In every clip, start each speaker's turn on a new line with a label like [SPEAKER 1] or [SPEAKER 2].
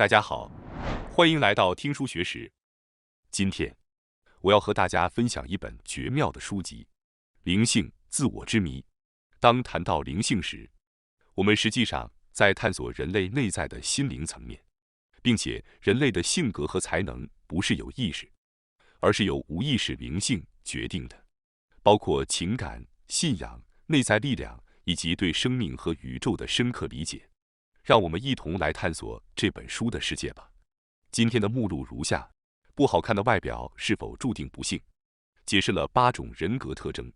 [SPEAKER 1] 大家好，欢迎来到听书学史。今天我要和大家分享一本绝妙的书籍《灵性自我之谜》。当谈到灵性时，我们实际上在探索人类内在的心灵层面，并且人类的性格和才能不是有意识，而是由无意识灵性决定的，包括情感、信仰、内在力量以及对生命和宇宙的深刻理解。让我们一同来探索这本书的世界吧。今天的目录如下：不好看的外表是否注定不幸？解释了8种人格特征，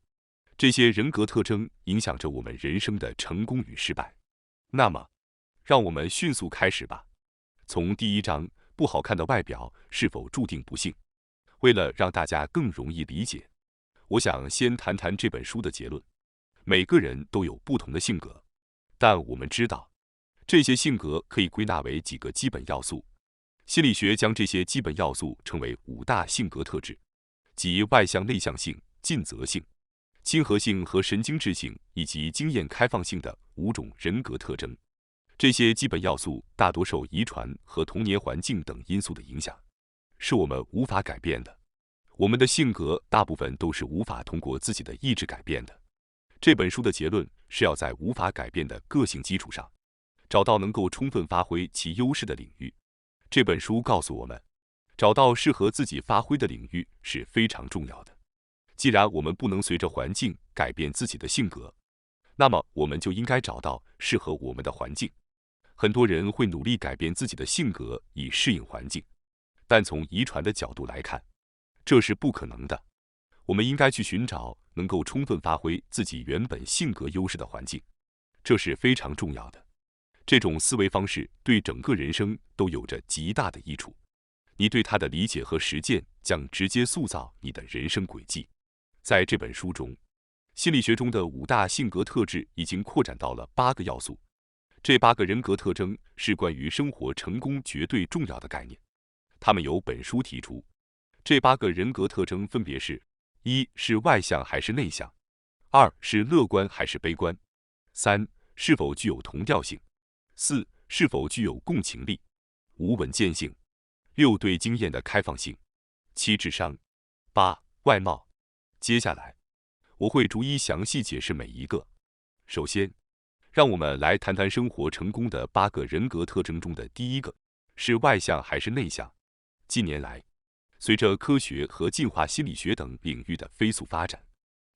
[SPEAKER 1] 这些人格特征影响着我们人生的成功与失败。那么，让我们迅速开始吧。从第1章“不好看的外表是否注定不幸”，为了让大家更容易理解，我想先谈谈这本书的结论。每个人都有不同的性格，但我们知道，这些性格可以归纳为几个基本要素。心理学将这些基本要素称为5大性格特质，即外向内向性、尽责性、亲和性和神经质性以及经验开放性的5种人格特征。这些基本要素大多受遗传和童年环境等因素的影响，是我们无法改变的。我们的性格大部分都是无法通过自己的意志改变的。这本书的结论是要在无法改变的个性基础上，找到能够充分发挥其优势的领域。这本书告诉我们，找到适合自己发挥的领域是非常重要的。既然我们不能随着环境改变自己的性格，那么我们就应该找到适合我们的环境。很多人会努力改变自己的性格以适应环境，但从遗传的角度来看，这是不可能的。我们应该去寻找能够充分发挥自己原本性格优势的环境，这是非常重要的。这种思维方式对整个人生都有着极大的益处，你对它的理解和实践将直接塑造你的人生轨迹。在这本书中，心理学中的5大性格特质已经扩展到了8个要素。这8个人格特征是关于生活成功绝对重要的概念，它们由本书提出。这8个人格特征分别是：1是外向还是内向；2是乐观还是悲观；3是否具有同调性；4是否具有共情力；5稳健性；6对经验的开放性；7智商；8外貌。接下来，我会逐一详细解释每一个。首先，让我们来谈谈生活成功的8个人格特征中的第1个，是外向还是内向。近年来，随着科学和进化心理学等领域的飞速发展，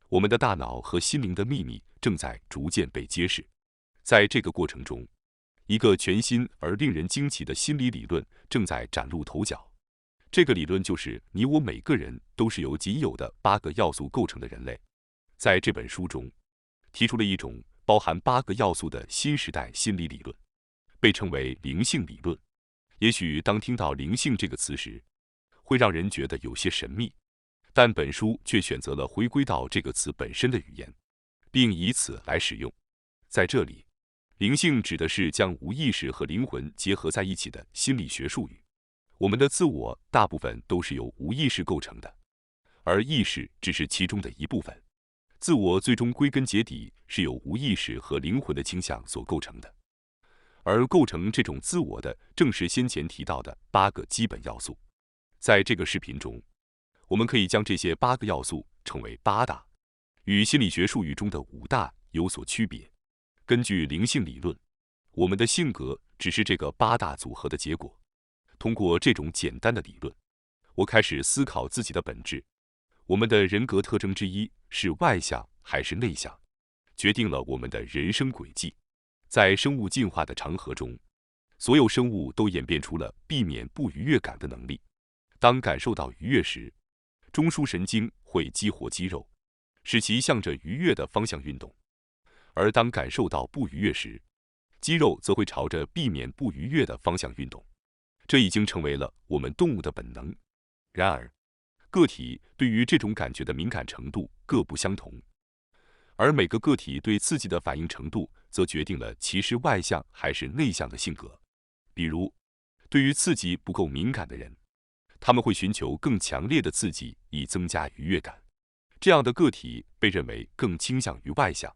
[SPEAKER 1] 我们的大脑和心灵的秘密正在逐渐被揭示。在这个过程中，一个全新而令人惊奇的心理理论正在崭露头角。这个理论就是你我每个人都是由仅有的8个要素构成的人类。在这本书中，提出了一种包含8个要素的新时代心理理论，被称为灵性理论。也许当听到灵性这个词时，会让人觉得有些神秘，但本书却选择了回归到这个词本身的语言，并以此来使用。在这里，灵性指的是将无意识和灵魂结合在一起的心理学术语。我们的自我大部分都是由无意识构成的，而意识只是其中的一部分。自我最终归根结底是由无意识和灵魂的倾向所构成的，而构成这种自我的正是先前提到的8个基本要素。在这个视频中，我们可以将这些8个要素称为8大，与心理学术语中的5大有所区别。根据灵性理论，我们的性格只是这个8大组合的结果。通过这种简单的理论，我开始思考自己的本质。我们的人格特征之一是外向还是内向，决定了我们的人生轨迹。在生物进化的长河中，所有生物都演变出了避免不愉悦感的能力。当感受到愉悦时，中枢神经会激活肌肉，使其向着愉悦的方向运动；而当感受到不愉悦时，肌肉则会朝着避免不愉悦的方向运动。这已经成为了我们动物的本能。然而，个体对于这种感觉的敏感程度各不相同，而每个个体对刺激的反应程度则决定了其是外向还是内向的性格。比如，对于刺激不够敏感的人，他们会寻求更强烈的刺激以增加愉悦感，这样的个体被认为更倾向于外向。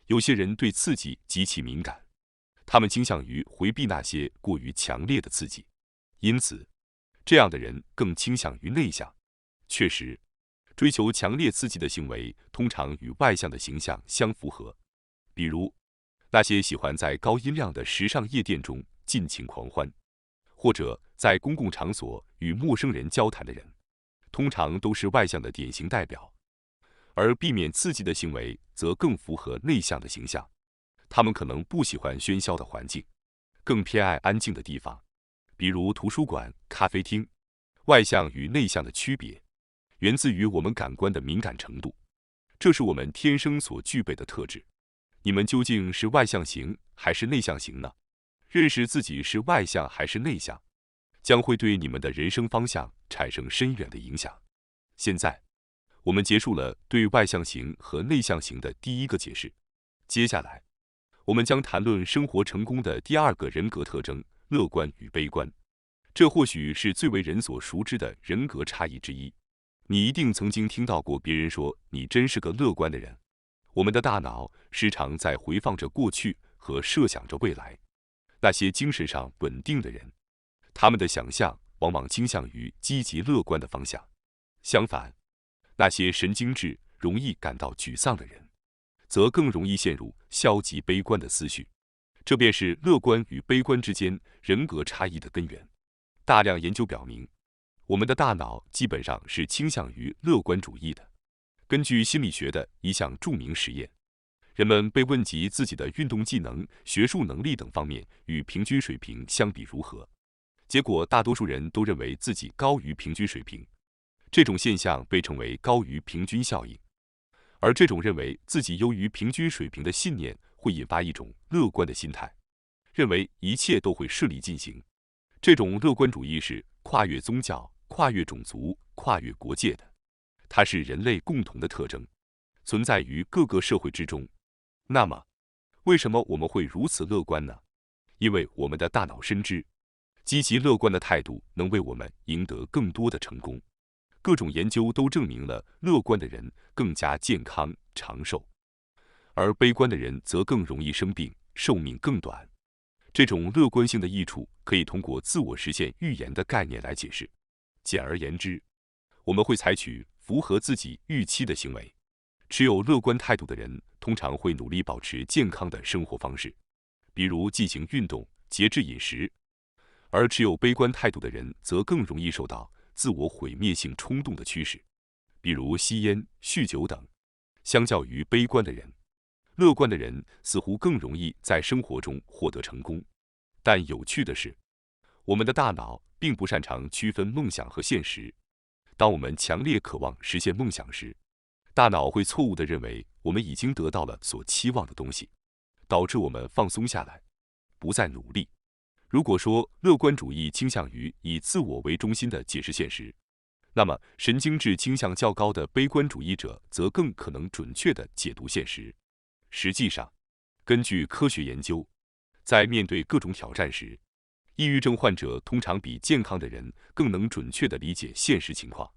[SPEAKER 1] 有些人对刺激极其敏感，他们倾向于回避那些过于强烈的刺激，因此，这样的人更倾向于内向。确实，追求强烈刺激的行为通常与外向的形象相符合。比如，那些喜欢在高音量的时尚夜店中尽情狂欢，或者在公共场所与陌生人交谈的人，通常都是外向的典型代表。而避免刺激的行为则更符合内向的形象。他们可能不喜欢喧嚣的环境，更偏爱安静的地方，比如图书馆、咖啡厅。外向与内向的区别，源自于我们感官的敏感程度，这是我们天生所具备的特质。你们究竟是外向型还是内向型呢？认识自己是外向还是内向，将会对你们的人生方向产生深远的影响。现在，我们结束了对外向型和内向型的第一个解释。接下来，我们将谈论生活成功的第二个人格特征——乐观与悲观。这或许是最为人所熟知的人格差异之一。你一定曾经听到过别人说你真是个乐观的人。我们的大脑时常在回放着过去和设想着未来。那些精神上稳定的人，他们的想象往往倾向于积极乐观的方向。相反，那些神经质、容易感到沮丧的人，则更容易陷入消极悲观的思绪。这便是乐观与悲观之间人格差异的根源。大量研究表明，我们的大脑基本上是倾向于乐观主义的。根据心理学的一项著名实验，人们被问及自己的运动技能、学术能力等方面与平均水平相比如何，结果大多数人都认为自己高于平均水平。这种现象被称为高于平均效应。而这种认为自己优于平均水平的信念会引发一种乐观的心态，认为一切都会顺利进行。这种乐观主义是跨越宗教、跨越种族、跨越国界的，它是人类共同的特征，存在于各个社会之中。那么，为什么我们会如此乐观呢？因为我们的大脑深知，积极乐观的态度能为我们赢得更多的成功。各种研究都证明了，乐观的人更加健康长寿，而悲观的人则更容易生病，寿命更短。这种乐观性的益处可以通过自我实现预言的概念来解释。简而言之，我们会采取符合自己预期的行为。持有乐观态度的人通常会努力保持健康的生活方式，比如进行运动、节制饮食；而持有悲观态度的人则更容易受到自我毁灭性冲动的驱使，比如吸烟、酗酒等。相较于悲观的人，乐观的人似乎更容易在生活中获得成功。但有趣的是，我们的大脑并不擅长区分梦想和现实。当我们强烈渴望实现梦想时，大脑会错误地认为我们已经得到了所期望的东西，导致我们放松下来，不再努力。如果说乐观主义倾向于以自我为中心地解释现实，那么神经质倾向较高的悲观主义者则更可能准确地解读现实。实际上，根据科学研究，在面对各种挑战时，抑郁症患者通常比健康的人更能准确地理解现实情况。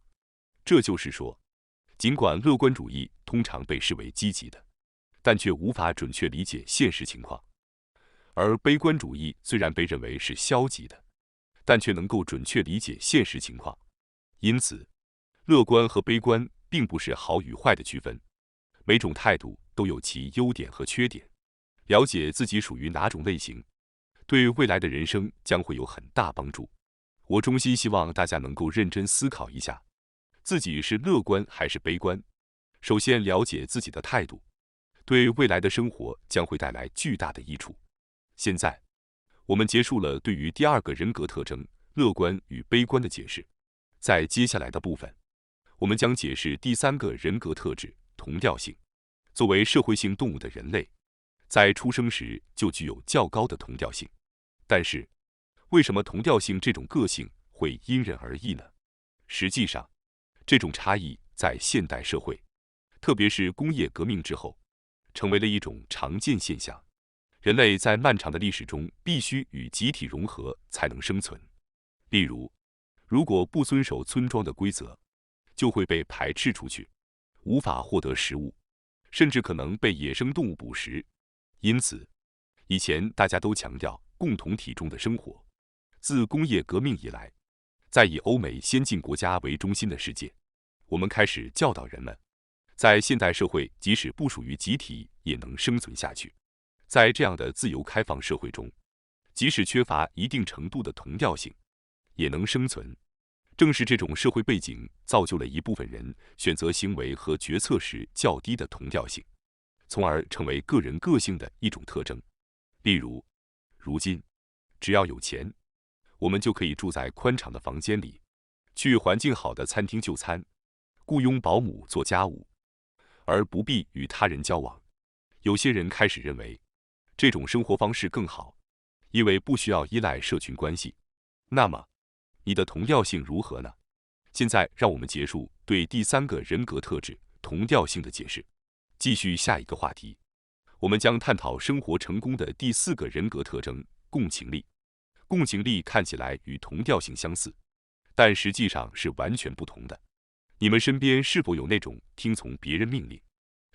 [SPEAKER 1] 这就是说，尽管乐观主义通常被视为积极的，但却无法准确理解现实情况；而悲观主义虽然被认为是消极的，但却能够准确理解现实情况。因此，乐观和悲观并不是好与坏的区分，每种态度都有其优点和缺点。了解自己属于哪种类型，对未来的人生将会有很大帮助。我衷心希望大家能够认真思考一下，自己是乐观还是悲观。首先了解自己的态度，对未来的生活将会带来巨大的益处。现在，我们结束了对于第二个人格特征乐观与悲观的解释。在接下来的部分，我们将解释第三个人格特质同调性。作为社会性动物的人类，在出生时就具有较高的同调性。但是，为什么同调性这种个性会因人而异呢？实际上，这种差异在现代社会，特别是工业革命之后，成为了一种常见现象。人类在漫长的历史中必须与集体融合才能生存。例如，如果不遵守村庄的规则，就会被排斥出去，无法获得食物，甚至可能被野生动物捕食。因此，以前大家都强调共同体中的生活，自工业革命以来，在以欧美先进国家为中心的世界，我们开始教导人们，在现代社会，即使不属于集体，也能生存下去。在这样的自由开放社会中，即使缺乏一定程度的同调性，也能生存。正是这种社会背景，造就了一部分人选择行为和决策时较低的同调性，从而成为个人个性的一种特征。例如，如今只要有钱，我们就可以住在宽敞的房间里，去环境好的餐厅就餐，雇佣保姆做家务，而不必与他人交往。有些人开始认为，这种生活方式更好，因为不需要依赖社群关系。那么，你的同调性如何呢？现在让我们结束对第三个人格特质同调性的解释，继续下一个话题。我们将探讨生活成功的第四个人格特征——共情力。共情力看起来与同调性相似，但实际上是完全不同的。你们身边是否有那种听从别人命令，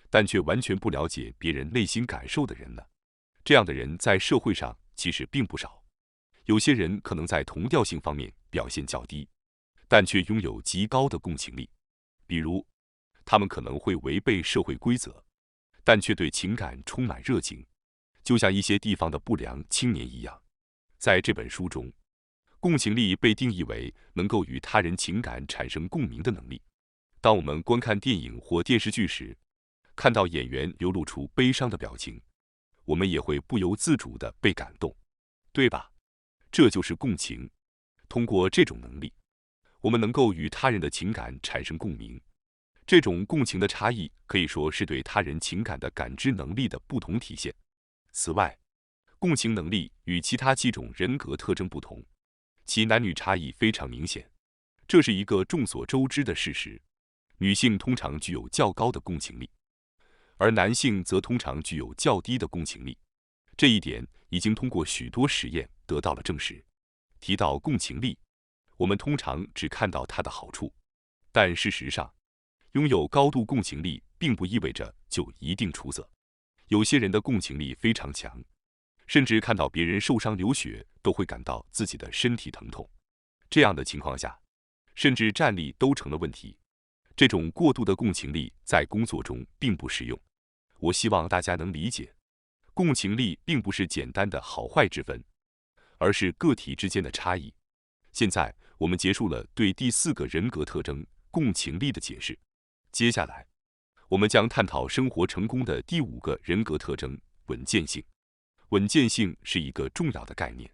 [SPEAKER 1] 但却完全不了解别人内心感受的人呢？这样的人在社会上其实并不少。有些人可能在同调性方面表现较低，但却拥有极高的共情力。比如，他们可能会违背社会规则，但却对情感充满热情，就像一些地方的不良青年一样。在这本书中，共情力被定义为能够与他人情感产生共鸣的能力。当我们观看电影或电视剧时，看到演员流露出悲伤的表情，我们也会不由自主地被感动，对吧？这就是共情。通过这种能力，我们能够与他人的情感产生共鸣。这种共情的差异可以说是对他人情感的感知能力的不同体现。此外，共情能力与其他7种人格特征不同，其男女差异非常明显。这是一个众所周知的事实。女性通常具有较高的共情力，而男性则通常具有较低的共情力。这一点已经通过许多实验得到了证实。提到共情力，我们通常只看到它的好处，但事实上，拥有高度共情力并不意味着就一定出色。有些人的共情力非常强，甚至看到别人受伤流血都会感到自己的身体疼痛。这样的情况下，甚至站立都成了问题。这种过度的共情力在工作中并不实用。我希望大家能理解，共情力并不是简单的好坏之分，而是个体之间的差异。现在我们结束了对第4个人格特征共情力的解释，接下来我们将探讨生活成功的第5个人格特征稳健性。稳健性是一个重要的概念，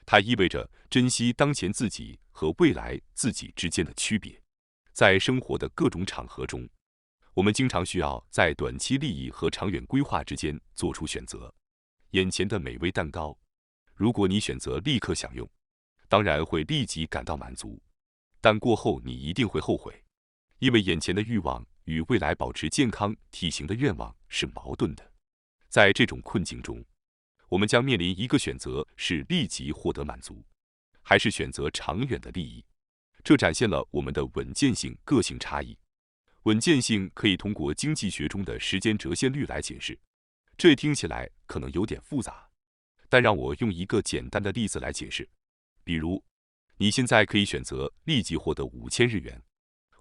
[SPEAKER 1] 它意味着珍惜当前自己和未来自己之间的区别。在生活的各种场合中，我们经常需要在短期利益和长远规划之间做出选择。眼前的美味蛋糕，如果你选择立刻享用，当然会立即感到满足，但过后你一定会后悔，因为眼前的欲望与未来保持健康体型的愿望是矛盾的。在这种困境中，我们将面临一个选择：是立即获得满足，还是选择长远的利益。这展现了我们的稳健性个性差异。稳健性可以通过经济学中的时间折现率来解释，这听起来可能有点复杂，但让我用一个简单的例子来解释。比如，你现在可以选择立即获得5000日元，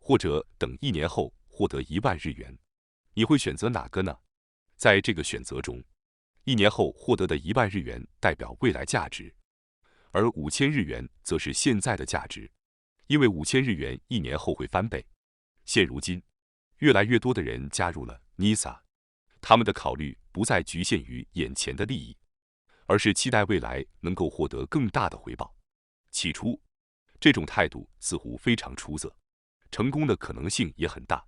[SPEAKER 1] 或者等1年后获得1万日元。你会选择哪个呢？在这个选择中，1年后获得的1万日元代表未来价值，而5000日元则是现在的价值，因为5000日元1年后会翻倍。现如今，越来越多的人加入了 NISA， 他们的考虑不再局限于眼前的利益，而是期待未来能够获得更大的回报。起初，这种态度似乎非常出色，成功的可能性也很大，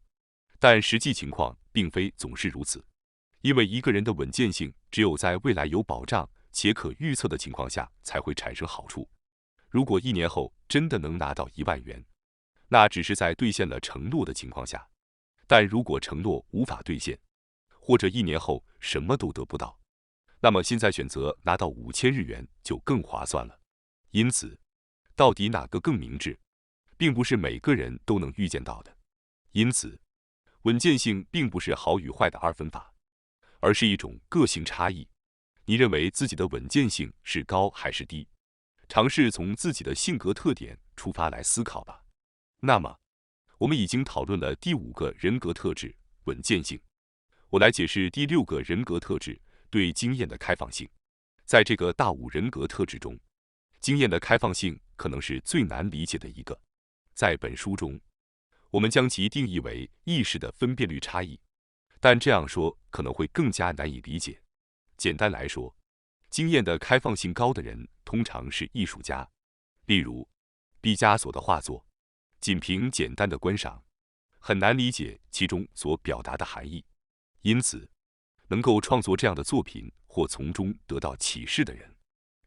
[SPEAKER 1] 但实际情况并非总是如此。因为一个人的稳健性只有在未来有保障且可预测的情况下才会产生好处。如果1年后真的能拿到1万元，那只是在兑现了承诺的情况下，但如果承诺无法兑现，或者1年后什么都得不到，那么现在选择拿到5000日元就更划算了。因此，到底哪个更明智，并不是每个人都能预见到的。因此，稳健性并不是好与坏的二分法，而是一种个性差异。你认为自己的稳健性是高还是低？尝试从自己的性格特点出发来思考吧。那么，我们已经讨论了第5个人格特质——稳健性。我来解释第6个人格特质——对经验的开放性。在这个大5人格特质中，经验的开放性可能是最难理解的一个。在本书中，我们将其定义为意识的分辨率差异，但这样说可能会更加难以理解。简单来说，经验的开放性高的人通常是艺术家，例如毕加索的画作，仅凭简单的观赏，很难理解其中所表达的含义。因此，能够创作这样的作品或从中得到启示的人，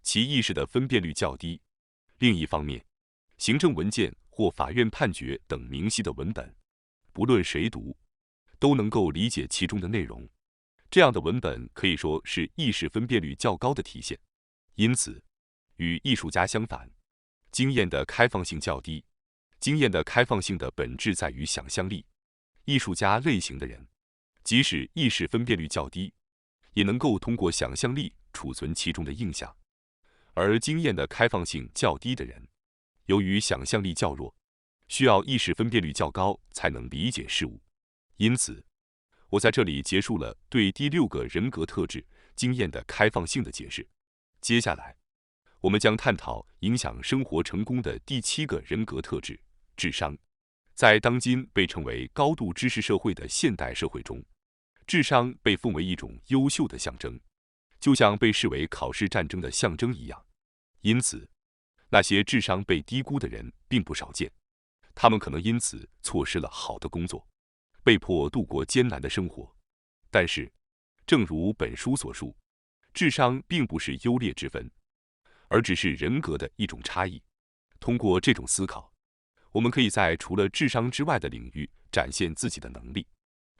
[SPEAKER 1] 其意识的分辨率较低。另一方面，行政文件或法院判决等明晰的文本，不论谁读，都能够理解其中的内容。这样的文本可以说是意识分辨率较高的体现。因此，与艺术家相反，经验的开放性较低。经验的开放性的本质在于想象力。艺术家类型的人，即使意识分辨率较低，也能够通过想象力储存其中的印象。而经验的开放性较低的人，由于想象力较弱，需要意识分辨率较高才能理解事物。因此，我在这里结束了对第6个人格特质——经验的开放性的解释。接下来，我们将探讨影响生活成功的第7个人格特质——智商。在当今被称为高度知识社会的现代社会中，智商被奉为一种优秀的象征，就像被视为考试战争的象征一样。因此，那些智商被低估的人并不少见，他们可能因此错失了好的工作，被迫度过艰难的生活。但是，正如本书所述，智商并不是优劣之分，而只是人格的一种差异。通过这种思考，我们可以在除了智商之外的领域展现自己的能力。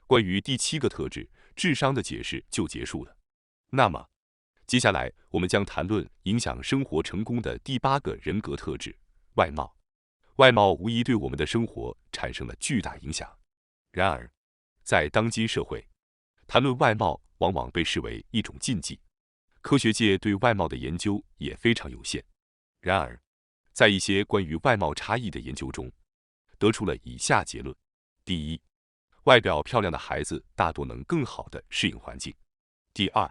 [SPEAKER 1] 关于第7个特质——智商的解释就结束了。那么，接下来我们将谈论影响生活成功的第8个人格特质——外貌。外貌无疑对我们的生活产生了巨大影响。然而，在当今社会，谈论外貌往往被视为一种禁忌，科学界对外貌的研究也非常有限。然而，在一些关于外貌差异的研究中，得出了以下结论：第一，外表漂亮的孩子大多能更好地适应环境；第二，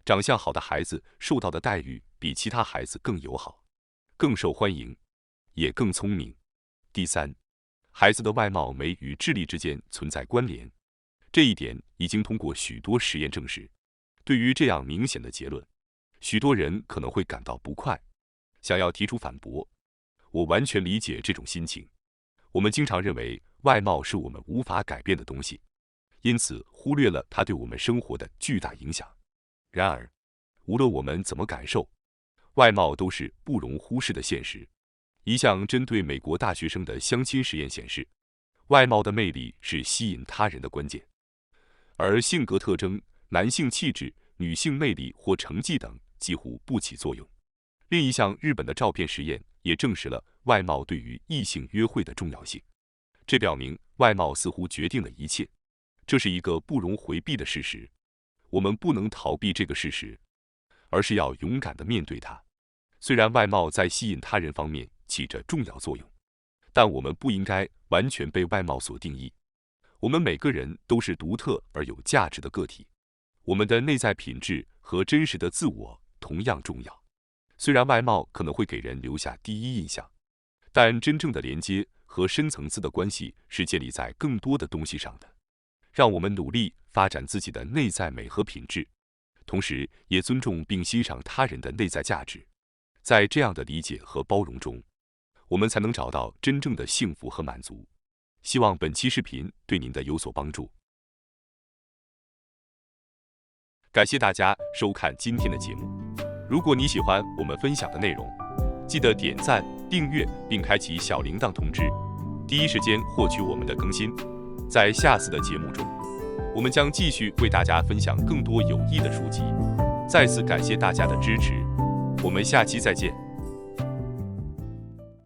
[SPEAKER 1] 长相好的孩子受到的待遇比其他孩子更友好、更受欢迎，也更聪明；第三，孩子的外貌美与智力之间存在关联，这一点已经通过许多实验证实。对于这样明显的结论，许多人可能会感到不快，想要提出反驳。我完全理解这种心情。我们经常认为外貌是我们无法改变的东西，因此忽略了它对我们生活的巨大影响。然而，无论我们怎么感受，外貌都是不容忽视的现实。一项针对美国大学生的相亲实验显示，外貌的魅力是吸引他人的关键，而性格特征、男性气质、女性魅力或成绩等几乎不起作用。另一项日本的照片实验也证实了外貌对于异性约会的重要性。这表明外貌似乎决定了一切，这是一个不容回避的事实。我们不能逃避这个事实，而是要勇敢地面对它。虽然外貌在吸引他人方面起着重要作用，但我们不应该完全被外貌所定义。我们每个人都是独特而有价值的个体，我们的内在品质和真实的自我同样重要。虽然外貌可能会给人留下第一印象，但真正的连接和深层次的关系是建立在更多的东西上的。让我们努力发展自己的内在美和品质，同时也尊重并欣赏他人的内在价值。在这样的理解和包容中，我们才能找到真正的幸福和满足。希望本期视频对您的有所帮助。感谢大家收看今天的节目。如果你喜欢我们分享的内容，记得点赞、订阅并开启小铃铛通知，第一时间获取我们的更新。在下次的节目中，我们将继续为大家分享更多有益的书籍。再次感谢大家的支持，我们下期再见。